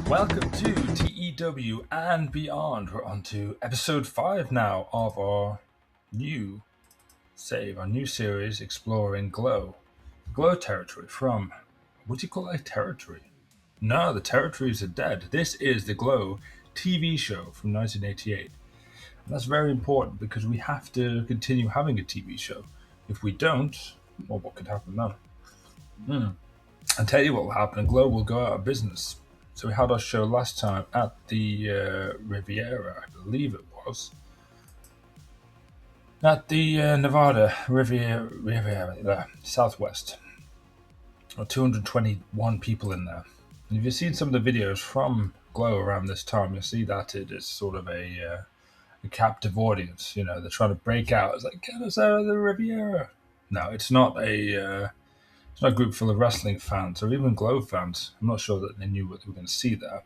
Welcome to TEW and beyond. We're on to episode 5 now of our new series exploring Glow territory from, what do you call a territory? No, the territories are dead. This is the Glow TV show from 1988. And that's very important because we have to continue having a TV show. If we don't, well, what could happen then? I'll tell you what will happen. Glow will go out of business. So we had our show last time at the Riviera, I believe it was. At the Nevada Riviera, Southwest. 221 people in there. And if you've seen some of the videos from Glow around this time, you'll see that it is sort of a captive audience. You know, they're trying to break out. It's like, get us out of the Riviera. No, it's not a group full of wrestling fans or even Glow fans. I'm not sure that they knew what they were going to see there.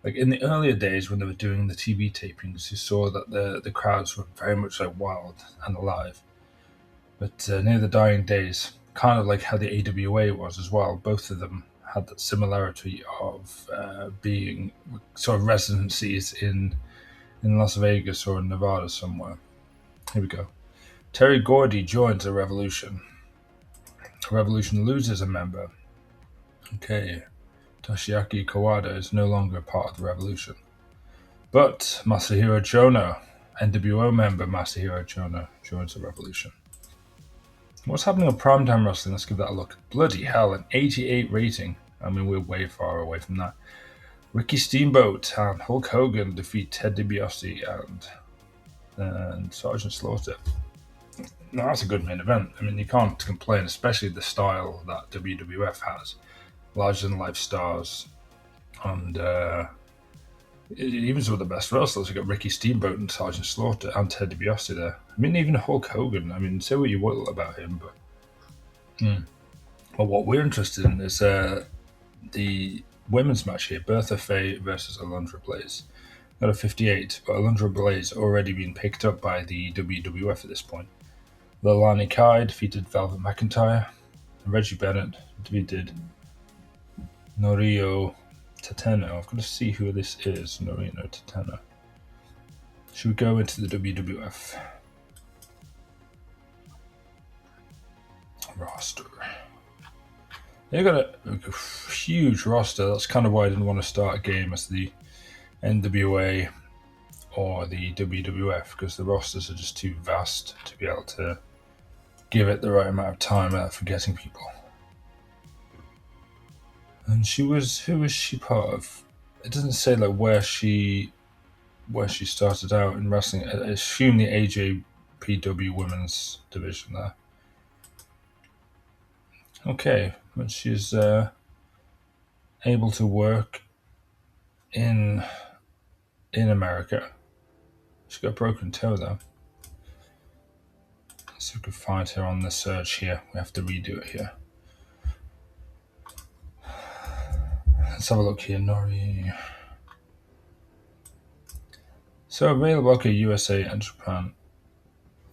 Like in the earlier days when they were doing the TV tapings, you saw that the crowds were very much like wild and alive. But near the dying days, kind of like how the AWA was as well, both of them had that similarity of being sort of residencies in Las Vegas or in Nevada somewhere. Here we go. Terry Gordy joins the Revolution. Revolution loses a member. Okay, Toshiaki Kawada is no longer part of the Revolution. But Masahiro Chono, NWO member Masahiro Chono, joins the Revolution. What's happening on Primetime Wrestling? Let's give that a look. Bloody hell, an 88 rating. I mean, we're way far away from that. Ricky Steamboat and Hulk Hogan defeat Ted DiBiase and Sergeant Slaughter. No, that's a good main event. I mean, you can't complain, especially the style that WWF has. Larger-than-life stars. And even some of the best wrestlers. You've got Ricky Steamboat and Sergeant Slaughter and Ted DiBiase there. I mean, even Hulk Hogan. I mean, say what you will about him, but... Well, what we're interested in is the women's match here. Bertha Faye versus Alundra Blaze. Got a 58, but Alundra Blaze already been picked up by the WWF at this point. Leilani Kai defeated Velvet McIntyre. Reggie Bennett defeated Norio Tateno. I've got to see who this is, Norio Tateno. Should we go into the WWF roster? They've got a huge roster. That's kind of why I didn't want to start a game as the NWA or the WWF, because the rosters are just too vast to be able to give it the right amount of time without forgetting people. And who was she part of? It doesn't say like where she started out in wrestling. I assume the AJPW women's division there. Okay, but she's able to work in America. She's got a broken toe though. Let's see if we can find her on the search here. We have to redo it here. Let's have a look here, Nori. So available, okay, USA and Japan.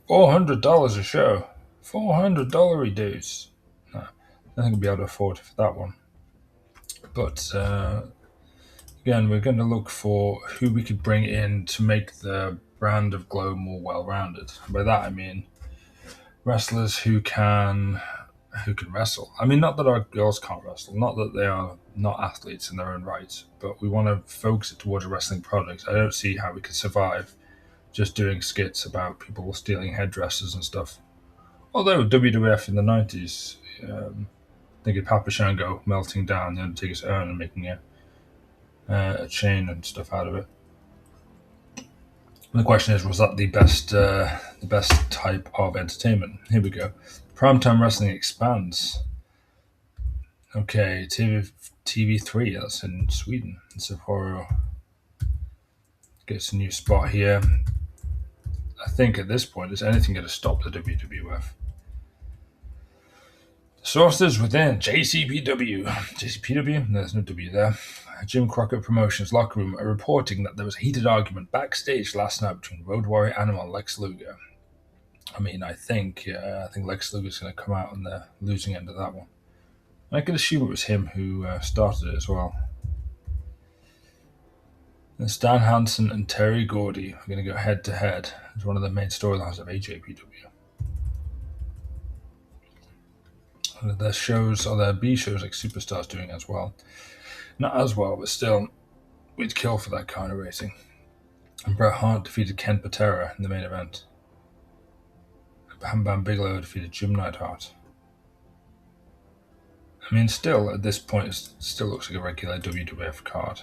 $400 a show. $400 dues. No, I think we'll be able to afford it for that one. But again, we're going to look for who we could bring in to make the brand of Glow more well-rounded. By that I mean wrestlers who can wrestle. I mean, not that our girls can't wrestle, not that they are not athletes in their own right, but we want to focus it towards a wrestling product. I don't see how we could survive just doing skits about people stealing headdresses and stuff. Although WWF in the 90s, think of Papa Shango melting down the Undertaker's urn and making a chain and stuff out of it. And the question is, was that the best type of entertainment? Here we go. Primetime Wrestling expands. Okay, TV3, that's in Sweden. Sapporo gets a new spot here. I think at this point, is anything going to stop the WWF? Sources within JCPW, there's no W there. Jim Crockett Promotions locker room are reporting that there was a heated argument backstage last night between Road Warrior Animal and Lex Luger. I mean, I think Lex Luger's going to come out on the losing end of that one. I could assume it was him who started it as well. And Stan Hansen and Terry Gordy are going to go head to head as one of the main storylines of AJPW. Their shows, or their B shows like Superstar's doing as well. Not as well, but still, we'd kill for that kind of rating. And Bret Hart defeated Ken Patera in the main event. Bam Bam Bigelow defeated Jim Neidhart. I mean, still, at this point, it still looks like a regular WWF card.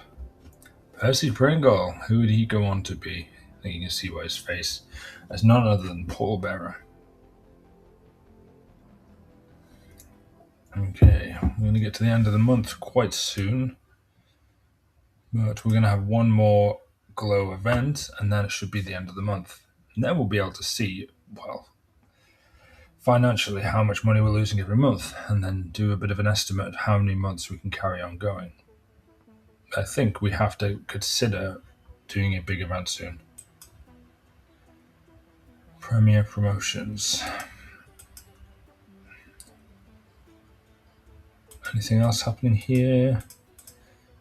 Percy Pringle, who would he go on to be? I think you can see by his face. As none other than Paul Bearer. Okay, we're going to get to the end of the month quite soon. But we're going to have one more Glow event, and then it should be the end of the month. And then we'll be able to see, well, financially how much money we're losing every month, and then do a bit of an estimate of how many months we can carry on going. I think we have to consider doing a big event soon. Premier Promotions. Anything else happening here?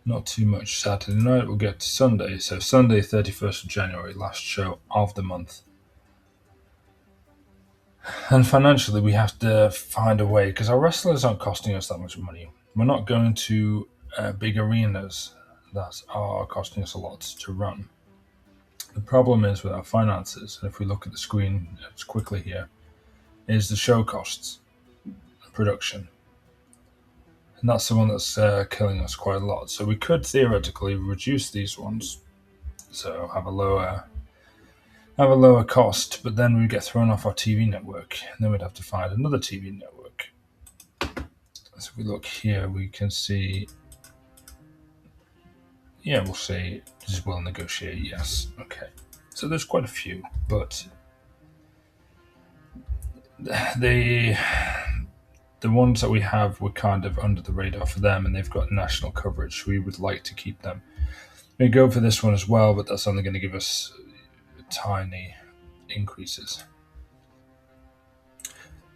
Not too much. Saturday night, we'll get to Sunday. So Sunday, 31st of January, last show of the month. And financially, we have to find a way, because our wrestlers aren't costing us that much money. We're not going to big arenas that are costing us a lot to run. The problem is with our finances, and if we look at the screen quickly here, is the show costs, production. And that's the one that's killing us quite a lot. So we could theoretically reduce these ones, so have a lower cost, but then we'd get thrown off our TV network, and then we'd have to find another TV network. So if we look here, we can see, yeah, we'll say just will negotiate, yes. Okay. So there's quite a few, but the ones that we have were kind of under the radar for them, and they've got national coverage. We would like to keep them. We go for this one as well, but that's only going to give us tiny increases.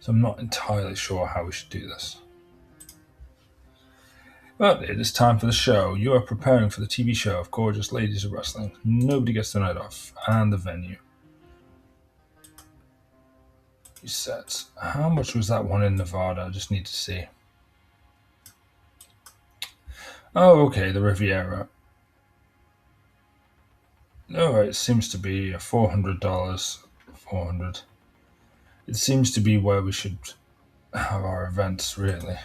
So I'm not entirely sure how we should do this. But it is time for the show. You are preparing for the TV show of Gorgeous Ladies of Wrestling. Nobody gets the night off. And the venue. Set. How much was that one in Nevada? I just need to see. Oh, okay, the Riviera. Oh, it seems to be $400. $400. It seems to be where we should have our events, really.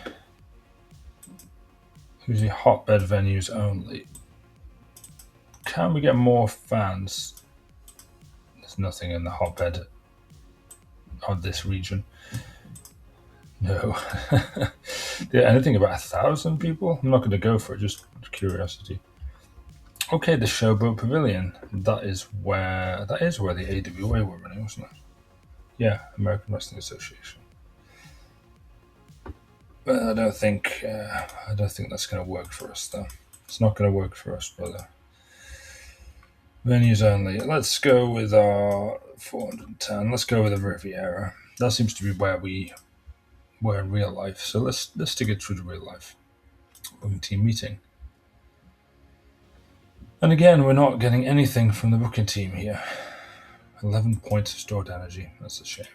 Usually hotbed venues only. Can we get more fans? There's nothing in the hotbed of this region. No. Anything about 1,000 people? I'm not going to go for it, just curiosity. Okay, the Showboat Pavilion. That is where the AWA were running, wasn't it? Yeah, American Wrestling Association. But I don't think that's going to work for us, though. It's not going to work for us, brother. Venues only. Let's go with our 410. Let's go with the Riviera. That seems to be where we were in real life. So let's stick it through to real life. Booking team meeting. And again, we're not getting anything from the booking team here. 11 points of stored energy. That's a shame.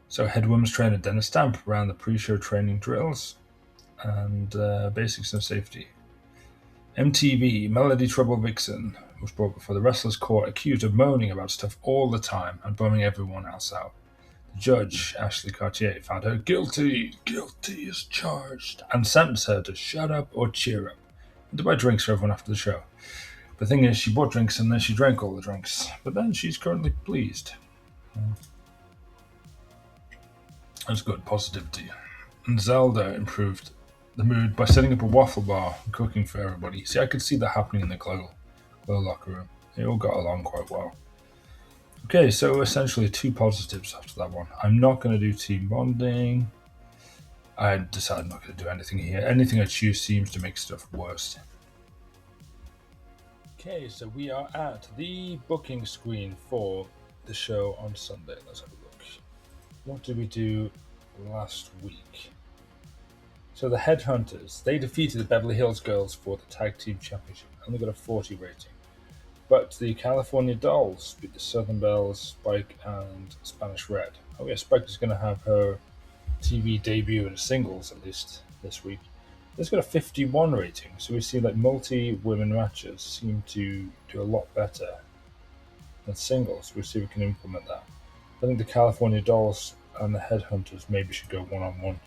So head women's trainer Dennis Stamp ran the pre-show training drills and basics of safety. MTV, Melody Trouble Vixen, was brought before the Wrestlers Court accused of moaning about stuff all the time and bumming everyone else out. The judge, Ashley Cartier, found her guilty as charged, and sentenced her to shut up or cheer up and to buy drinks for everyone after the show. The thing is, she bought drinks and then she drank all the drinks, but then she's currently pleased. That's good, positivity. And Zelda improved the mood by setting up a waffle bar and cooking for everybody. See, I could see that happening in the Glow locker room. They all got along quite well. Okay, so essentially 2 positives after that one. I'm not going to do team bonding. I decided not going to do anything here. Anything I choose seems to make stuff worse. Okay, so we are at the booking screen for the show on Sunday. Let's have a look. What did we do last week? So the Headhunters, they defeated the Beverly Hills Girls for the Tag Team Championship and they got a 40 rating. But the California Dolls beat the Southern Bells, Spike, and Spanish Red. Oh yeah, Spike is going to have her TV debut in singles at least this week. It's got a 51 rating, so we see like multi-women matches seem to do a lot better than singles. We'll see if we can implement that. I think the California Dolls and the Headhunters maybe should go one-on-one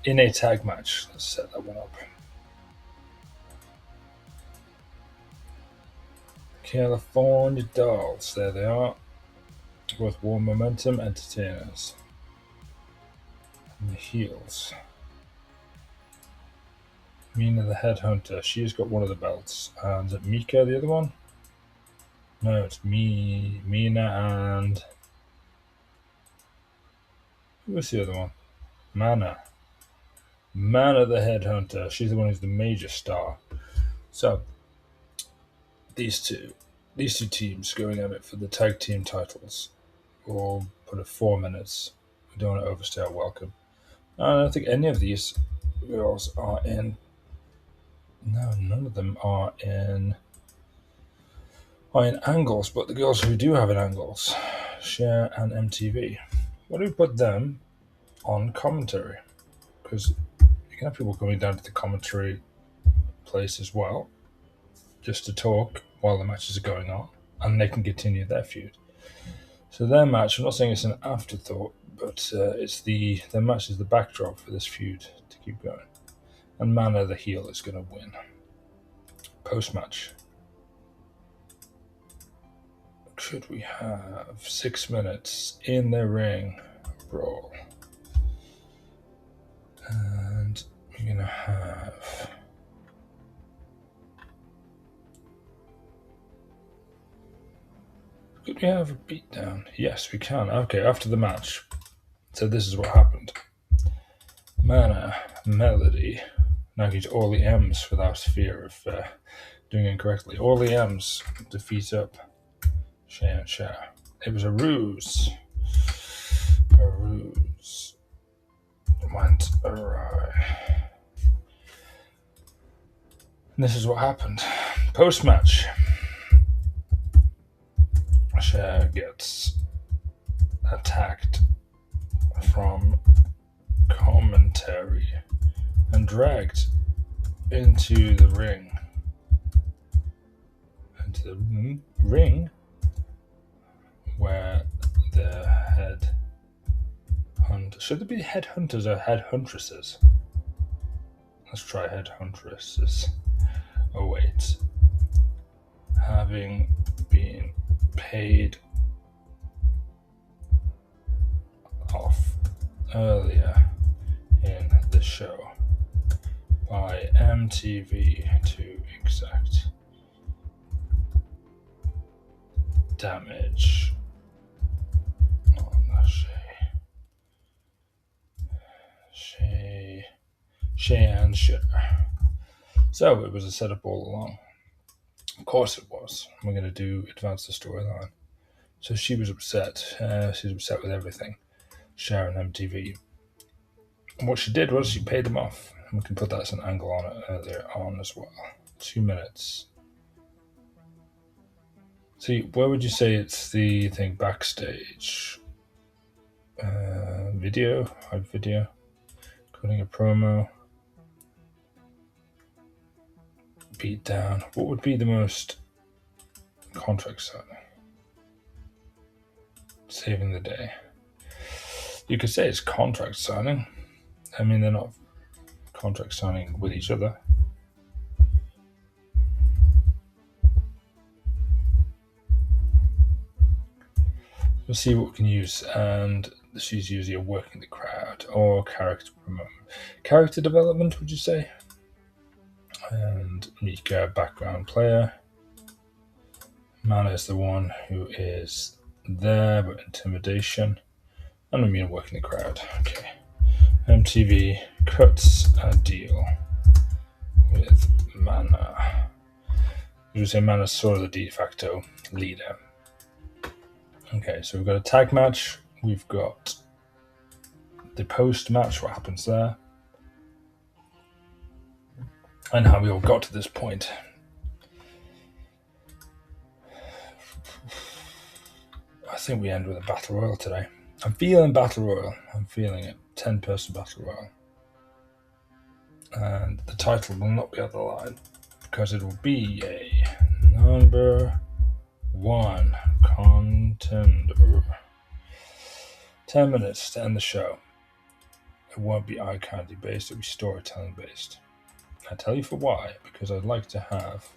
in a tag match. Let's set that one up. California Dolls, there they are. Both War Momentum entertainers. And the heels. Mina the Headhunter, she's got one of the belts. And is it Mika the other one? No, it's Mina and... Who was the other one? Mana the Headhunter. She's the one who's the major star. So, these two teams going at it for the tag team titles. We'll put it 4 minutes. We don't want to overstay our welcome. I don't think any of these girls are in. No, none of them are in angles, but the girls who do have in angles, Cher and MTV. Why do we put them on commentary? Because you can have people coming down to the commentary place as well, just to talk while the matches are going on, and they can continue their feud. So their match, I'm not saying it's an afterthought, but their match is the backdrop for this feud to keep going. And Mana, the heel, is going to win. Post-match. Should we have 6 minutes in the ring brawl? And we're going to have... Could we have a beatdown? Yes, we can. Okay, after the match. So this is what happened. Mana, Melody. Now he's all the M's without fear of doing it incorrectly. All the M's defeat up Cher and Cher. It was a ruse. A ruse went awry. And this is what happened. Post-match. Cher gets attacked from commentary and dragged into the ring. Into the ring where the head hunter. Should there be head hunters or head huntresses? Let's try head huntresses. Oh wait. Having been paid off earlier in the show by MTV to exact damage on the Shay and Cher. So it was a setup all along. Of course it was. We're going to advance the storyline. So she was upset. She was upset with everything. Cher and MTV. And what she did was she paid them off. And we can put that as an angle on it earlier on as well. 2 minutes. See, where would you say it's the thing backstage? Video, hard video, cutting a promo, beat down. What would be the most contract signing? Saving the day. You could say it's contract signing. I mean, they're not contract signing with each other. We'll see what we can use, and she's usually a working the crowd or character development, would you say? And Mika, background player. Mana is the one who is there, but intimidation. And I mean working the crowd. Okay. MTV cuts a deal with Mana. You would say Mana's sort of the de facto leader. Okay, so we've got a tag match. We've got the post match, what happens there, and how we all got to this point. think we end with a battle royal today. I'm feeling battle royal. I'm feeling it. 10-person battle royal. And the title will not be on the line because it will be a number 1 contender. 10 minutes to end the show. It won't be eye candy based, it'll be storytelling based. I'll tell you for why, because I'd like to have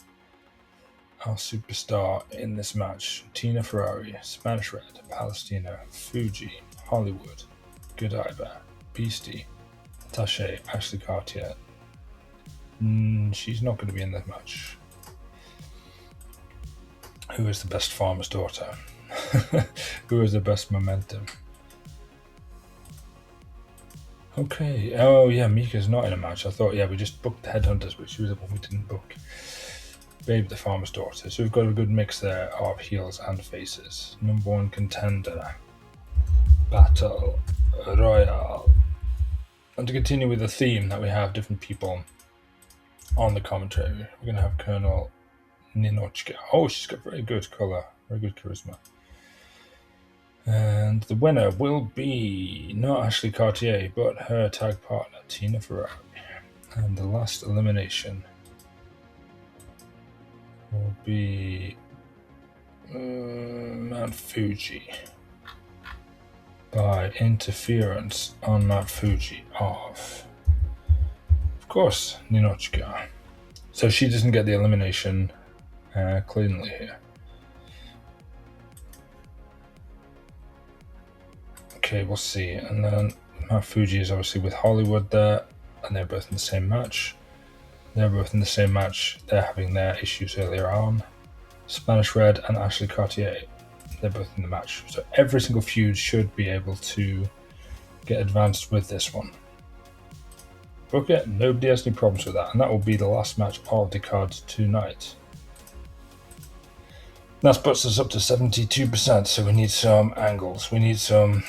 our superstar in this match: Tina Ferrari, Spanish Red, Palestina, Fuji, Hollywood, Godiva, Beastie, Tache, Ashley Cartier. She's not going to be in this match. Who is the best farmer's daughter? Who has the best momentum? Okay. Oh, yeah, Mika's not in a match. I thought, we just booked the Headhunters, but she was the one we didn't book. Babe, the farmer's daughter. So we've got a good mix there of heels and faces. Number 1 contender. Battle Royale. And to continue with the theme that we have different people on the commentary, we're going to have Colonel Ninochka. Oh, she's got very good colour, very good charisma. And the winner will be not Ashley Cartier, but her tag partner, Tina Ferrari. And the last elimination will be Mount Fuji by interference on Mount Fuji of course, Ninochka. So she doesn't get the elimination cleanly here. Okay, we'll see. And then Mount Fuji is obviously with Hollywood there, and they're both in the same match. They're having their issues earlier on. Spanish Red and Ashley Cartier, they're both in the match. So every single feud should be able to get advanced with this one. Okay, nobody has any problems with that. And that will be the last match of the card tonight. That puts us up to 72%, so we need some angles. We need some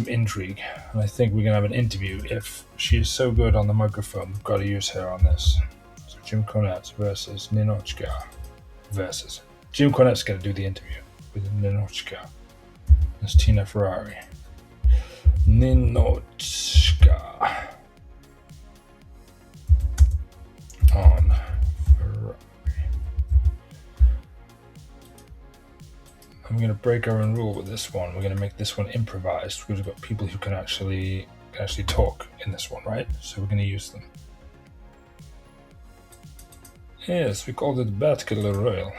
intrigue. And I think we're going to have an interview. If she is so good on the microphone, we've got to use her on this. So Jim Cornette versus Ninochka versus. Jim Cornette's going to do the interview with Ninochka. That's Tina Ferrari. Ninochka. On Ferrari. And we're going to break our own rule with this one. We're going to make this one improvised because we've got people who can actually talk in this one, right? So we're going to use them. Yes, we called it Battle Royale.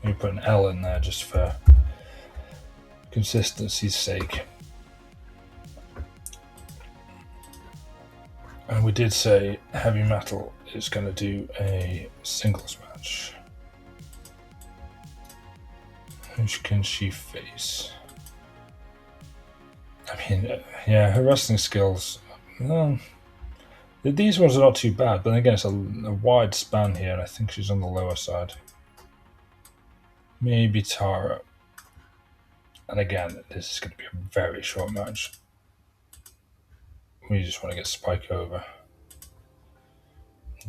We put an L in there just for consistency's sake. And we did say Heavy Metal is going to do a singles match. Who can she face? I mean, her wrestling skills. These ones are not too bad, but again, it's a wide span here, and I think she's on the lower side. Maybe Tara. And again, this is going to be a very short match. We just want to get Spike over.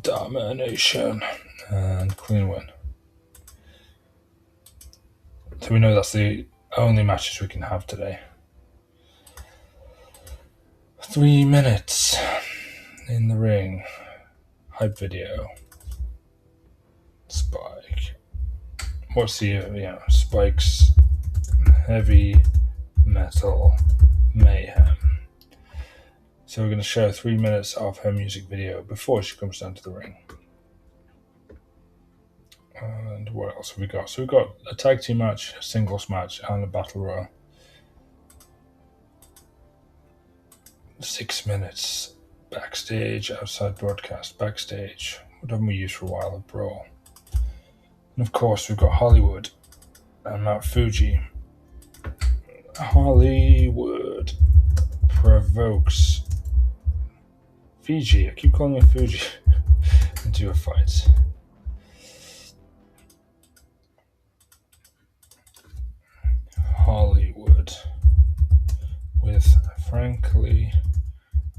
Domination. And clean win. So we know that's the only matches we can have today. 3 minutes in the ring. Hype video. Spike. What's the, Spike's Heavy Metal Mayhem. So we're going to show 3 minutes of her music video before she comes down to the ring. And what else have we got? So we've got a tag team match, a singles match, and a battle royal. 6 minutes backstage, outside broadcast, backstage. What haven't we used for a while? A brawl. And of course, we've got Hollywood and Mount Fuji. Hollywood provokes Fiji. I keep calling it Fuji into a fight. Hollywood with frankly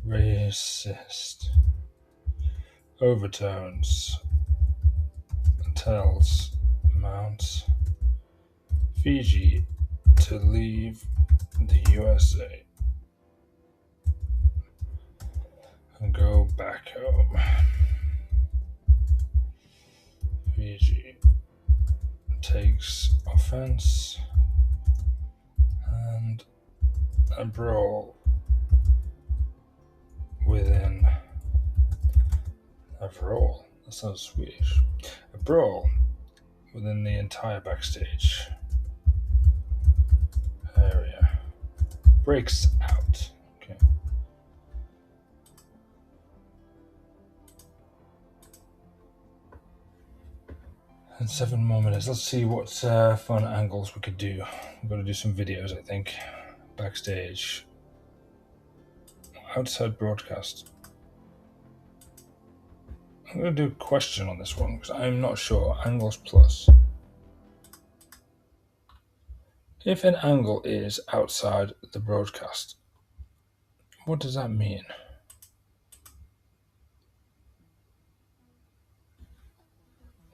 racist overtones tells Mount Fiji to to leave the USA and go back home. VG takes offense and a brawl within a brawl. That sounds Swedish. A brawl within the entire backstage area breaks out. Okay. And 7 more minutes. Let's see what fun angles we could do. We've got to do some videos, I think. Backstage. Outside broadcast. I'm going to do a question on this one because I'm not sure. Angles plus. If an angle is outside the broadcast, what does that mean?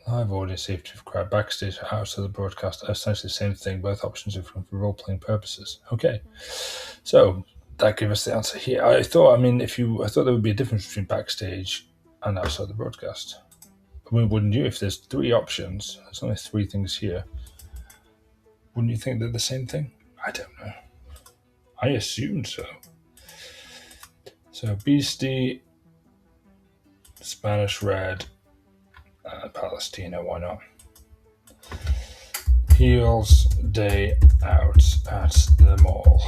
Live audio safety for crowd backstage outside the broadcast are essentially the same thing. Both options are for role-playing purposes. Okay, so that gave us the answer here. I thought there would be a difference between backstage and outside the broadcast. I mean, wouldn't you? If there's 3 options, there's only 3 things here. Wouldn't you think they're the same thing? I don't know. I assumed so. So Beastie, Spanish Red, Palestina, why not? Heels day out at the mall.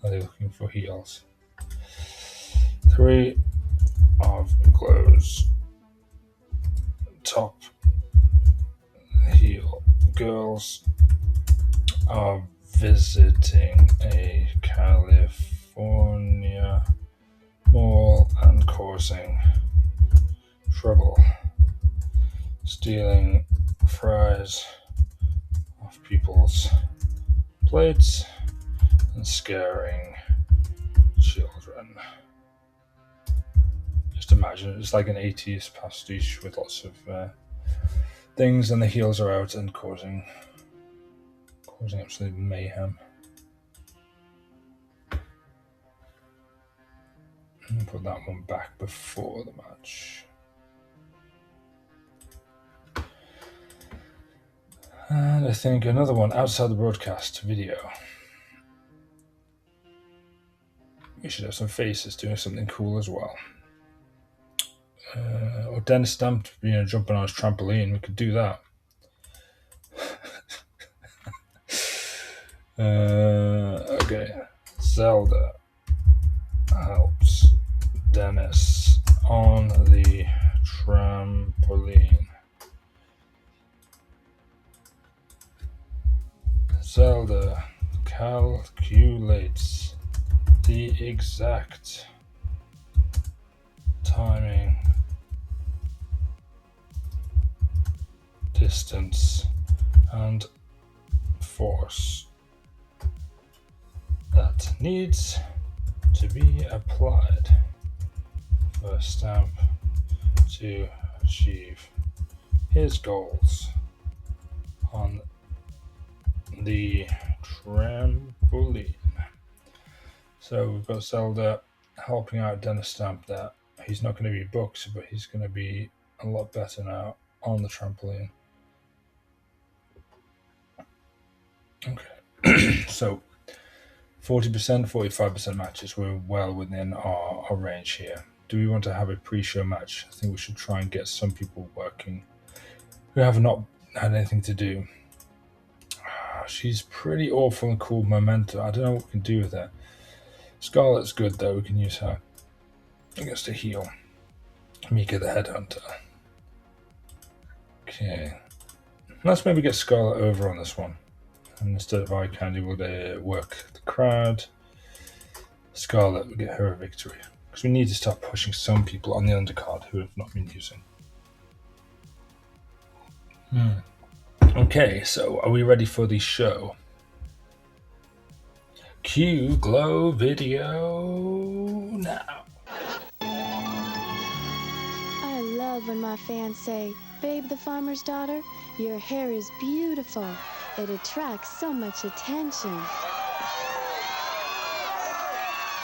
Are they looking for heels? 3 of G.L.O.W's top heel girls are visiting a California mall and causing trouble, stealing fries off people's plates and scaring children. Just imagine it's like an 80s pastiche with lots of things, and the heels are out and causing absolute mayhem. And put that one back before the match. And I think another one outside the broadcast video. We should have some faces doing something cool as well. Or Dennis Stamp, jumping on his trampoline. We could do that. Okay. Zelda helps Dennis on the trampoline. Zelda calculates the exact timing, distance, and force that needs to be applied for Stamp to achieve his goals on the trampoline. So we've got Zelda helping out Dennis Stamp there. He's not going to be booked, but he's going to be a lot better now on the trampoline. Okay. So 40%, 45% matches. We're well within our range here. Do we want to have a pre-show match? I think we should try and get some people working who have not had anything to do. She's pretty awful and cool momentum. I don't know what we can do with her. Scarlett's good though. We can use her against a heel. Mika the Headhunter. Okay. Let's maybe get Scarlett over on this one. And instead of Eye Candy, we'll work the crowd. Scarlett will get her a victory. Because we need to start pushing some people on the undercard who have not been using. Okay, so are we ready for the show? Cue Glow video now. I love when my fans say, "Babe the farmer's daughter, your hair is beautiful. It attracts so much attention.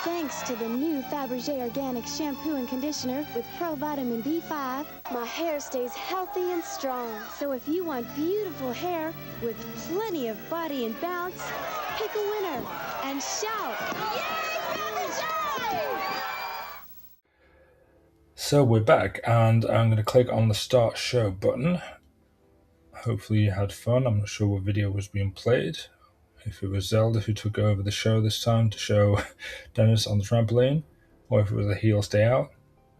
Thanks to the new Fabergé Organic Shampoo and Conditioner with Pro Vitamin B5, my hair stays healthy and strong. So if you want beautiful hair with plenty of body and bounce, pick a winner and shout, "Yay, Fabergé!" So we're back, and I'm going to click on the Start Show button. Hopefully you had fun. I'm not sure what video was being played. If it was Zelda who took over the show this time to show Dennis on the trampoline, or if it was a heel stay out.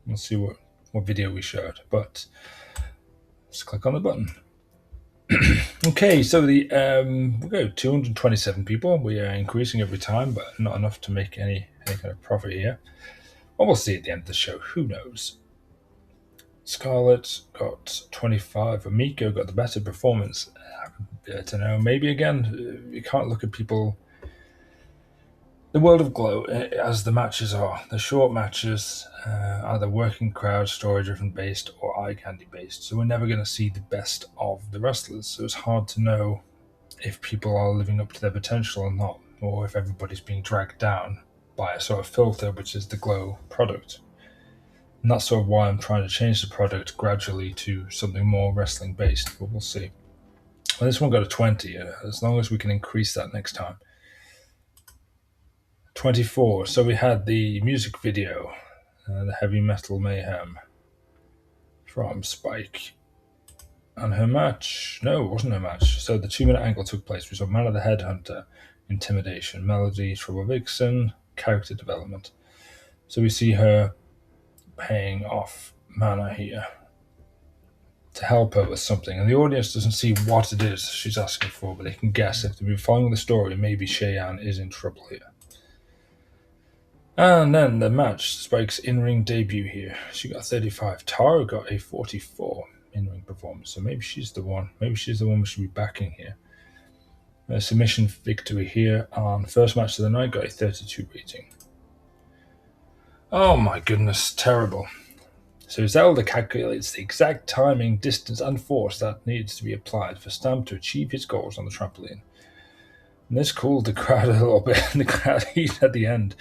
We'll see what video we showed. But let's click on the button. Okay, so we go 227 people. We are increasing every time, but not enough to make any kind of profit here. Well, we'll see at the end of the show. Who knows? Scarlett got 25. Amiko got the better performance. I don't know. Maybe again, you can't look at people. The world of Glow, as the matches are, the short matches, either working crowd, story-driven based, or eye candy based. So we're never going to see the best of the wrestlers. So it's hard to know if people are living up to their potential or not, or if everybody's being dragged down by a sort of filter, which is the Glow product. And that's sort of why I'm trying to change the product gradually to something more wrestling based, but we'll see. Well, this one got a 20, as long as we can increase that next time. 24. So we had the music video, the Heavy Metal Mayhem from Spike. And her match, no, it wasn't her match. So the 2-minute angle took place. We saw Man of the Headhunter, Intimidation, Melody, Trouble Vixen, character development. So we see her paying off mana here to help her with something. And the audience doesn't see what it is she's asking for, but they can guess. If they've been following the story, maybe Cheyenne is in trouble here. And then the match, Spike's in-ring debut here. She got 35. Tara got a 44 in-ring performance, so maybe she's the one. Maybe she's the one we should be backing here. A submission victory here on first match of the night, got a 32 rating. Oh my goodness, terrible. So Zelda calculates the exact timing, distance, and force that needs to be applied for Stamp to achieve his goals on the trampoline. And this cooled the crowd a little bit. The crowd heat at the end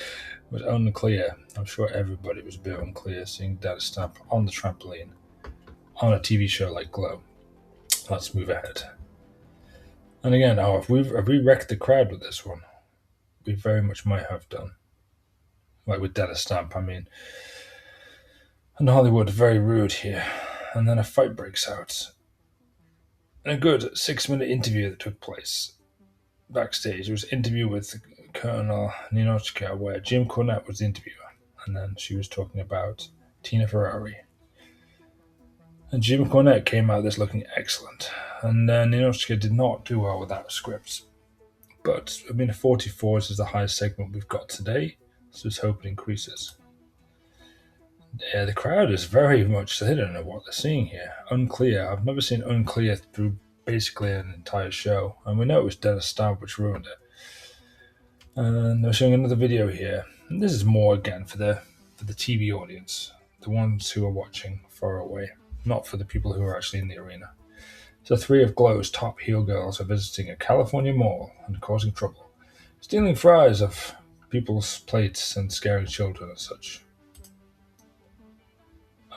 was unclear. I'm sure everybody was a bit unclear seeing Dennis Stamp on the trampoline on a TV show like Glow. Let's move ahead. And again, have we wrecked the crowd with this one? We very much might have done. Like with Dennis Stamp, I mean. And Hollywood, very rude here. And then a fight breaks out. And a good 6-minute interview that took place backstage. It was an interview with Colonel Ninochka, where Jim Cornette was the interviewer. And then she was talking about Tina Ferrari. And Jim Cornette came out of this looking excellent. And Ninochka did not do well with that script. But, I mean, 44 is the highest segment we've got today, so let's hope it increases. Yeah, the crowd is very much, they don't know what they're seeing here. Unclear. I've never seen unclear through basically an entire show. And we know it was Dennis Stamp which ruined it. And they're showing another video here. And this is more, again, for the TV audience. The ones who are watching far away. Not for the people who are actually in the arena. So 3 of Glow's top heel girls are visiting a California mall and causing trouble. Stealing fries off people's plates and scaring children and such.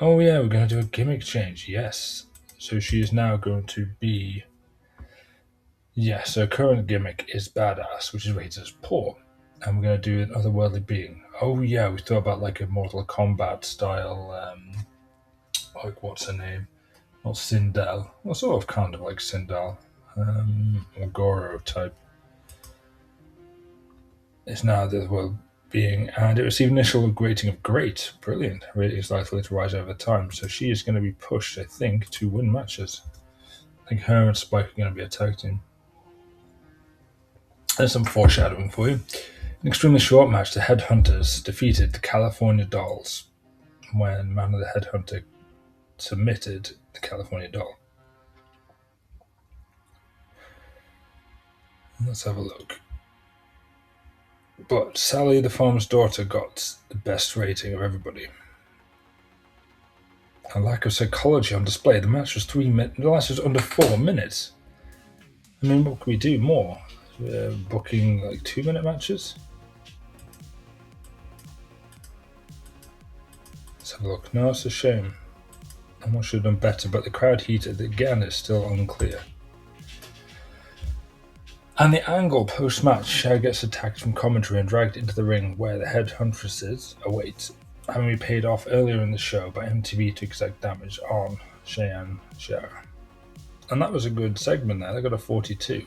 Oh yeah, we're going to do a gimmick change, yes. So she is now going to be... Yes, her current gimmick is Badass, which is rated as poor. And we're going to do an otherworldly being. Oh yeah, we thought about like a Mortal Kombat style, like what's her name? Not Sindel. Well, sort of kind of like Sindel. Or Goro type. It's now the otherworld being, and it received initial rating of great, brilliant. Rating is likely to rise over time, so she is going to be pushed, I think, to win matches. I think her and Spike are going to be a tag team. There's some foreshadowing for you. An extremely short match, the Headhunters defeated the California Dolls when Man of the Headhunter submitted the California Doll. Let's have a look. But Sally the Farmer's Daughter got the best rating of everybody. A lack of psychology on display. The match was 3 minutes. The match was under 4 minutes. I mean, what can we do more? Booking like 2-minute matches? Let's have a look. No, it's a shame. I should have done better, but the crowd heat again is still unclear. And the angle post-match, Cher gets attacked from commentary and dragged into the ring where the head huntresses await, having been paid off earlier in the show by MTV to exact damage on Cheyenne Cher. And that was a good segment there. They got a 42.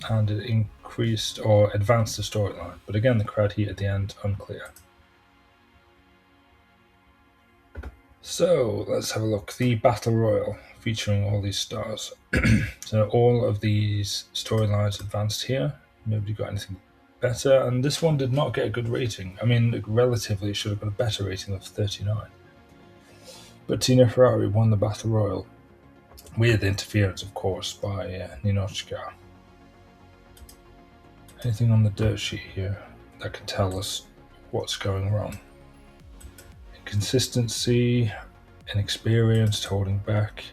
And it increased or advanced the storyline. But again, the crowd heat at the end, unclear. So let's have a look. The Battle Royal featuring all these stars. So all of these storylines advanced here. Nobody got anything better, and this one did not get a good rating. I mean, relatively, it should have got a better rating of 39. But Tina Ferrari won the Battle Royal with interference, of course, by Ninochka. Anything on the dirt sheet here that can tell us what's going wrong? Inconsistency, inexperienced, holding back.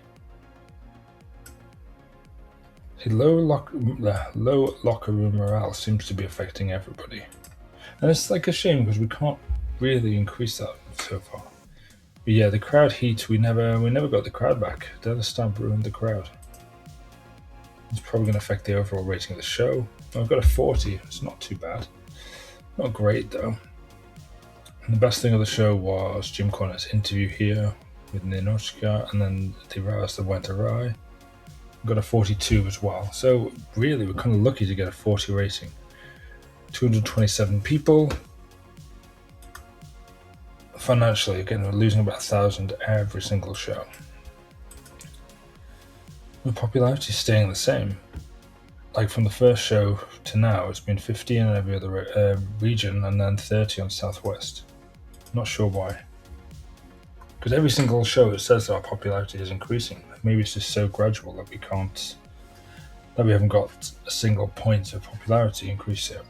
The low locker room morale seems to be affecting everybody. And it's like a shame because we can't really increase that so far. But yeah, the crowd heat, we never got the crowd back. Dennis Stamp ruined the crowd. It's probably going to affect the overall rating of the show. I've got a 40, it's not too bad. Not great though. And the best thing of the show was Jim Cornette's interview here with Ninochka, and then the rows that went awry. Got a 42 as well. So really, we're kind of lucky to get a 40 rating. 227 people. Financially, again, we're losing about 1,000 every single show. The popularity is staying the same. Like from the first show to now, it's been 50 in every other region and then 30 on Southwest. Not sure why. Because every single show it says that our popularity is increasing. Maybe it's just so gradual that we haven't got a single point of popularity increase yet.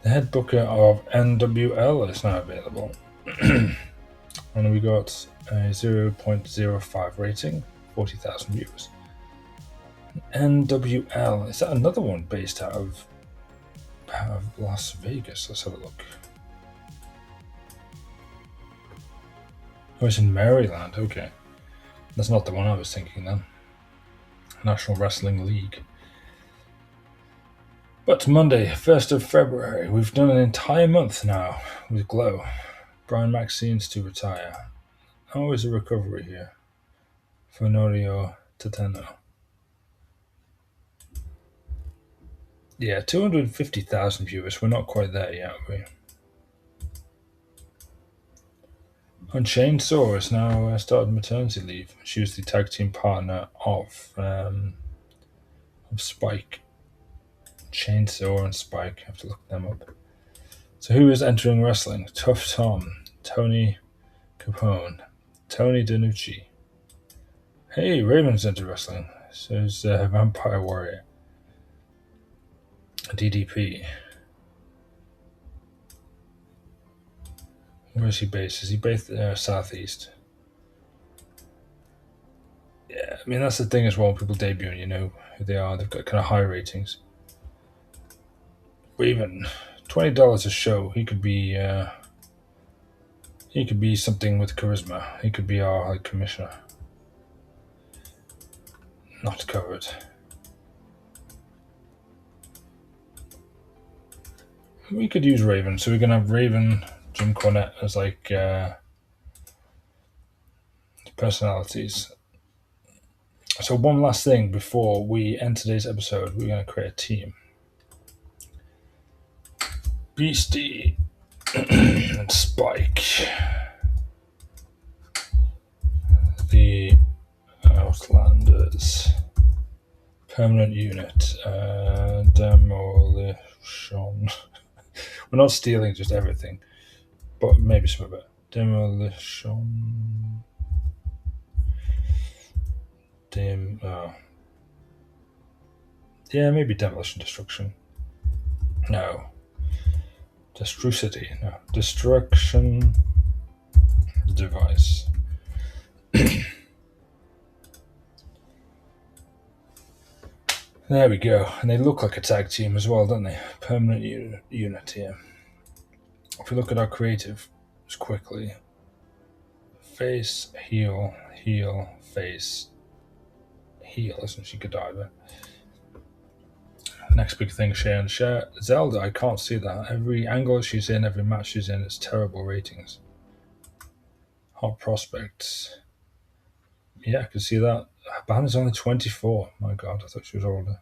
The head booker of NWL is now available. And we got a 0.05 rating, 40,000 viewers. NWL, is that another one based out of Las Vegas? Let's have a look. Oh, it's in Maryland, okay. That's not the one I was thinking then. National Wrestling League. But Monday, 1st of February, we've done an entire month now with Glow. Brian Maxine's to retire. Always a recovery here for Norio Tateno. Yeah, 250,000 viewers. We're not quite there yet, are we? And Chainsaw has now started maternity leave. She was the tag team partner of Spike. Chainsaw and Spike. I have to look them up. So who is entering wrestling? Tough Tom, Tony Capone, Tony DiNucci. Hey, Raven's entered wrestling. So is Vampire Warrior. DDP. Where is he based? Is he based southeast? Yeah, I mean that's the thing as well. When people debut, you know who they are. They've got kind of high ratings. But even $20 a show, he could be something with charisma. He could be our high commissioner. Not covered. We could use Raven, so we're gonna have Raven, Jim Cornette as like personalities. So one last thing before we end today's episode, we're gonna create a team. Beastie and Spike. The Outlanders. Permanent unit. Demolition. We're not stealing just everything, but maybe some of it. Demolition. Yeah, maybe demolition destruction. No. Destrucity. No. Destruction device. There we go. And they look like a tag team as well, don't they? Permanent unit here. If we look at our creative just quickly, face, heel, heel, face, heel. Isn't she Godiva? Next big thing, Shea. Zelda, I can't see that. Every angle she's in, every match she's in, it's terrible ratings. Hot prospects. Yeah, I can see that. Banner's only 24. My God, I thought she was older.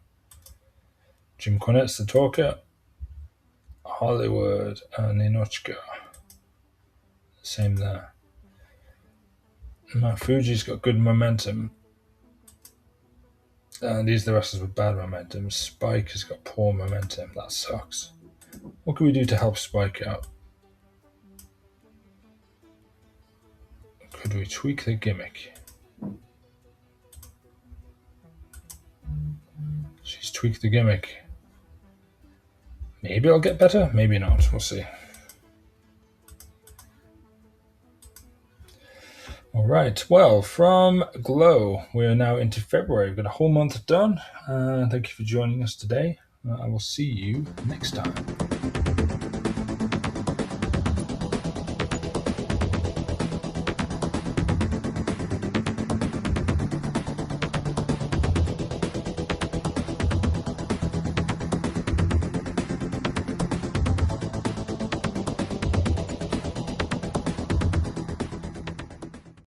Jim Cornette's the talker. Hollywood and Inochka. Same there. Now, Fuji's got good momentum. And these are the wrestlers with bad momentum. Spike has got poor momentum. That sucks. What can we do to help Spike out? Could we tweak the gimmick? She's tweaked the gimmick. Maybe I'll get better, maybe not. We'll see. All right. Well, from Glow, we are now into February. We've got a whole month done. Thank you for joining us today. I will see you next time.